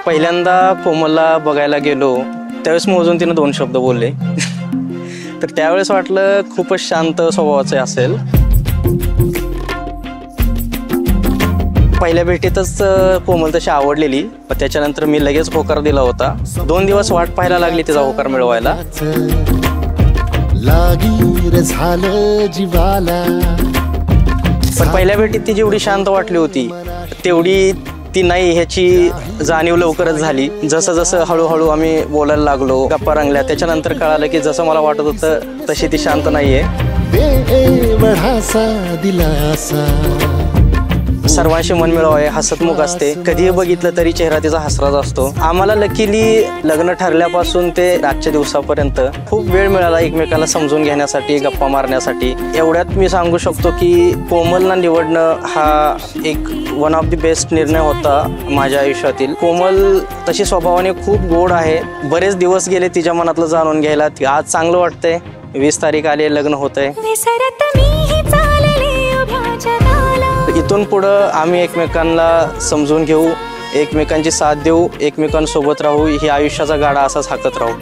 पहिल्यांदा कोमलला बघायला गेलो त्यावेळेस मोजून तिने 2 शब्द बोलले. तर त्यावेळेस वाटलं खूपच शांत स्वभावाचे असेल. पहिल्या भेटीतच कोमल तशी आवडलेली, पण त्याच्यानंतर मी लगेच होकार दिला होता. 2 दिवस वाट पाहायला लागली तिचा होकार मिळवायला. पण पहिल्या भेटीत ती जेवढी शांत वाटली होती तेवढी ती नाही ह्याची जाणीव लवकरच झाली. जसं जसं हळूहळू आम्ही बोलायला लागलो, गप्पा रंगल्या, त्याच्यानंतर कळालं की जसं मला वाटत होतं तशी ती शांत नाहीये. सर्वांशी मन मिळवावे, हसतमुख असते, कधीही बघितलं तरी चेहरा तिचा हसराच असतो. आम्हाला लकीली लग्न ठरल्यापासून ते आजच्या दिवसापर्यंत खूप वेळ मिळाला एकमेकाला समजून घेण्यासाठी, गप्पा मारण्यासाठी. एवढ्यात मी सांगू शकतो की कोमलला निवडणं हा एक वन ऑफ द बेस्ट निर्णय होता माझ्या आयुष्यातील. कोमल तशी स्वभावाने खूप गोड आहे. बरेच दिवस गेले तिच्या मनातलं जाणून घ्यायला. आज चांगलं वाटतंय. 20 तारीख आली, लग्न होतंय. इथून पुढं आम्ही एकमेकांना समजून घेऊ, एकमेकांची साथ देऊ, एकमेकांसोबत राहू, ही आयुष्याचा गाडा असाच हाकत राहू.